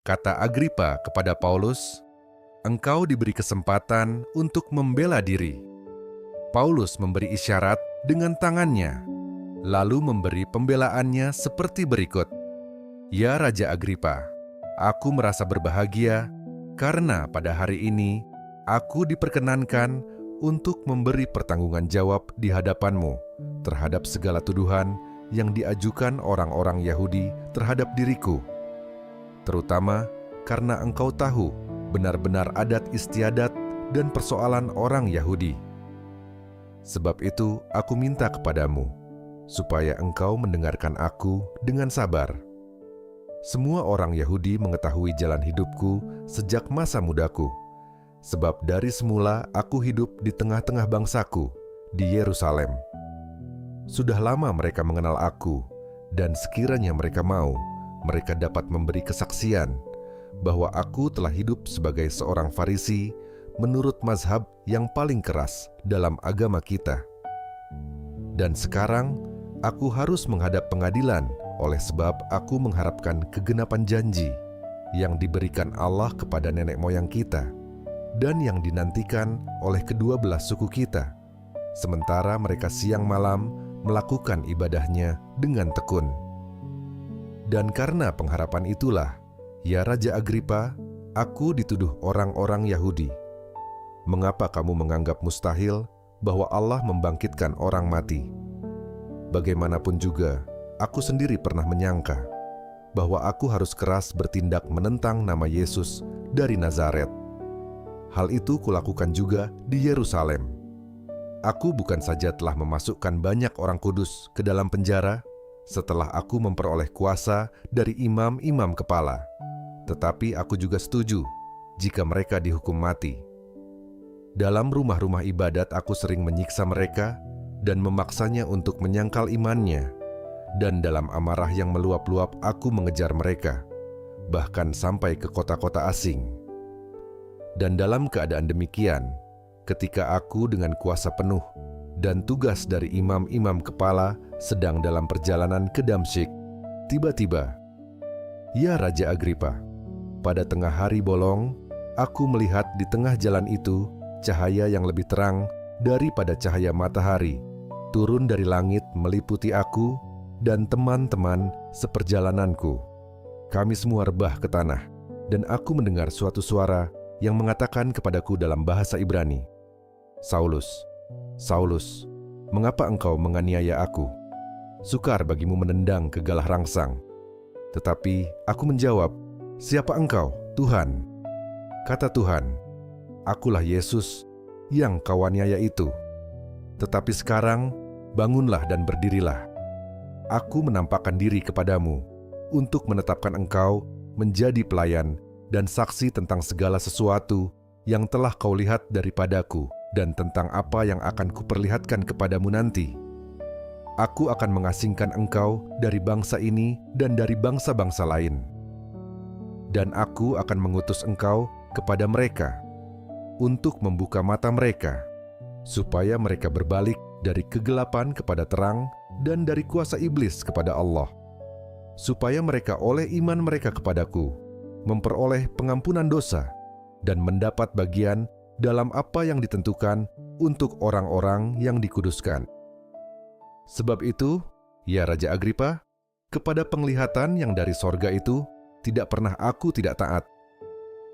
Kata Agripa kepada Paulus, "Engkau diberi kesempatan untuk membela diri." Paulus memberi isyarat dengan tangannya, lalu memberi pembelaannya seperti berikut. "Ya Raja Agripa, aku merasa berbahagia karena pada hari ini aku diperkenankan untuk memberi pertanggungan jawab di hadapanmu terhadap segala tuduhan yang diajukan orang-orang Yahudi terhadap diriku, terutama karena engkau tahu benar-benar adat istiadat dan persoalan orang Yahudi. Sebab itu aku minta kepadamu, supaya engkau mendengarkan aku dengan sabar. Semua orang Yahudi mengetahui jalan hidupku sejak masa mudaku, sebab dari semula aku hidup di tengah-tengah bangsaku, di Yerusalem. Sudah lama mereka mengenal aku, dan sekiranya mereka mau, mereka dapat memberi kesaksian bahwa aku telah hidup sebagai seorang Farisi menurut mazhab yang paling keras dalam agama kita. Dan sekarang aku harus menghadap pengadilan oleh sebab aku mengharapkan kegenapan janji yang diberikan Allah kepada nenek moyang kita dan yang dinantikan oleh kedua belah suku kita, sementara mereka siang malam melakukan ibadahnya dengan tekun. Dan karena pengharapan itulah, ya Raja Agripa, aku dituduh orang-orang Yahudi. Mengapa kamu menganggap mustahil bahwa Allah membangkitkan orang mati? Bagaimanapun juga, aku sendiri pernah menyangka bahwa aku harus keras bertindak menentang nama Yesus dari Nazaret. Hal itu kulakukan juga di Yerusalem. Aku bukan saja telah memasukkan banyak orang kudus ke dalam penjara setelah aku memperoleh kuasa dari imam-imam kepala, tetapi aku juga setuju jika mereka dihukum mati. Dalam rumah-rumah ibadat aku sering menyiksa mereka dan memaksanya untuk menyangkal imannya, dan dalam amarah yang meluap-luap aku mengejar mereka, bahkan sampai ke kota-kota asing. Dan dalam keadaan demikian, ketika aku dengan kuasa penuh dan tugas dari imam-imam kepala sedang dalam perjalanan ke Damsyik, tiba-tiba, ya Raja Agripa, pada tengah hari bolong, aku melihat di tengah jalan itu cahaya yang lebih terang daripada cahaya matahari, turun dari langit meliputi aku dan teman-teman seperjalananku. Kami semua rebah ke tanah, dan aku mendengar suatu suara yang mengatakan kepadaku dalam bahasa Ibrani, "Saulus, Saulus, mengapa engkau menganiaya aku? Sukar bagimu menendang ke galah rangsang." Tetapi aku menjawab, "Siapa engkau, Tuhan?" Kata Tuhan, "Akulah Yesus yang kau aniaya itu. Tetapi sekarang bangunlah dan berdirilah. Aku menampakkan diri kepadamu untuk menetapkan engkau menjadi pelayan dan saksi tentang segala sesuatu yang telah kau lihat daripadaku dan tentang apa yang akan kuperlihatkan kepadamu nanti. Aku akan mengasingkan engkau dari bangsa ini dan dari bangsa-bangsa lain. Dan aku akan mengutus engkau kepada mereka untuk membuka mata mereka, supaya mereka berbalik dari kegelapan kepada terang dan dari kuasa iblis kepada Allah, supaya mereka oleh iman mereka kepadaku memperoleh pengampunan dosa dan mendapat bagian dalam apa yang ditentukan untuk orang-orang yang dikuduskan. Sebab itu, ya Raja Agripa, kepada penglihatan yang dari sorga itu tidak pernah aku tidak taat.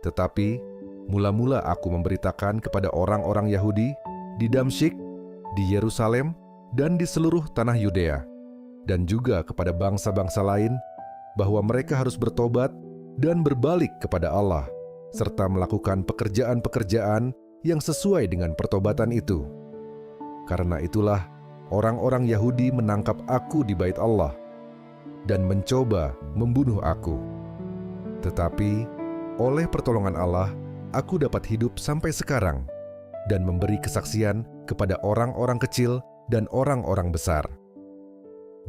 Tetapi mula-mula aku memberitakan kepada orang-orang Yahudi di Damsyik, di Yerusalem, dan di seluruh tanah Yudea, dan juga kepada bangsa-bangsa lain, bahwa mereka harus bertobat dan berbalik kepada Allah, serta melakukan pekerjaan-pekerjaan yang sesuai dengan pertobatan itu. Karena itulah orang-orang Yahudi menangkap aku di bait Allah dan mencoba membunuh aku. Tetapi oleh pertolongan Allah, aku dapat hidup sampai sekarang dan memberi kesaksian kepada orang-orang kecil dan orang-orang besar.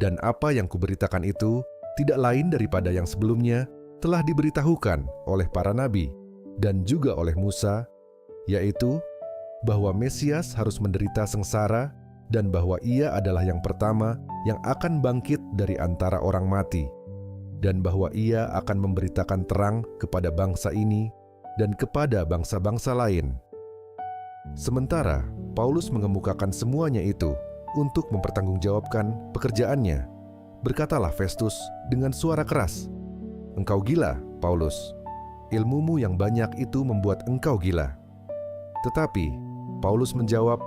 Dan apa yang kuberitakan itu tidak lain daripada yang sebelumnya telah diberitahukan oleh para nabi dan juga oleh Musa, yaitu bahwa Mesias harus menderita sengsara dan bahwa ia adalah yang pertama yang akan bangkit dari antara orang mati, dan bahwa ia akan memberitakan terang kepada bangsa ini dan kepada bangsa-bangsa lain. Sementara Paulus mengemukakan semuanya itu untuk mempertanggungjawabkan pekerjaannya, berkatalah Festus dengan suara keras, "Engkau gila, Paulus. Ilmumu yang banyak itu membuat engkau gila." Tetapi Paulus menjawab,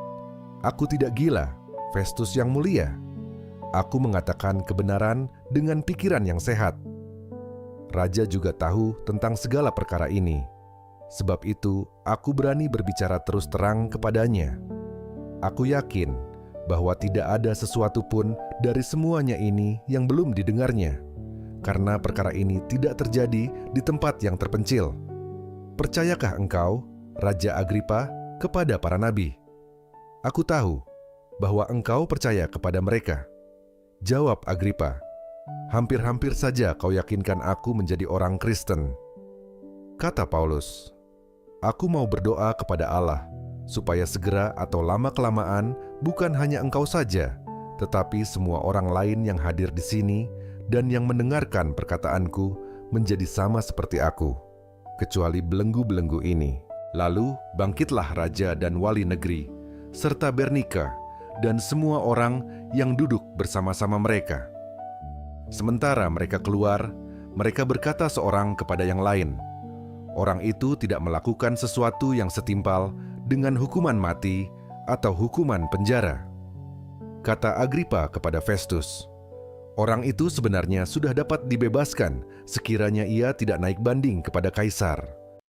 "Aku tidak gila, Festus yang mulia. Aku mengatakan kebenaran dengan pikiran yang sehat. Raja juga tahu tentang segala perkara ini. Sebab itu, aku berani berbicara terus terang kepadanya. Aku yakin bahwa tidak ada sesuatu pun dari semuanya ini yang belum didengarnya, karena perkara ini tidak terjadi di tempat yang terpencil. Percayakah engkau, Raja Agripa, kepada para nabi? Aku tahu bahwa engkau percaya kepada mereka." Jawab Agripa, "Hampir-hampir saja kau yakinkan aku menjadi orang Kristen." Kata Paulus, "Aku mau berdoa kepada Allah, supaya segera atau lama-kelamaan bukan hanya engkau saja, tetapi semua orang lain yang hadir di sini dan yang mendengarkan perkataanku menjadi sama seperti aku, kecuali belenggu-belenggu ini. Lalu bangkitlah raja dan wali negeri, serta Bernika, dan semua orang yang duduk bersama-sama mereka. Sementara mereka keluar, mereka berkata seorang kepada yang lain, 'Orang itu tidak melakukan sesuatu yang setimpal dengan hukuman mati atau hukuman penjara.' Kata Agripa kepada Festus, 'Orang itu sebenarnya sudah dapat dibebaskan sekiranya ia tidak naik banding kepada Kaisar.'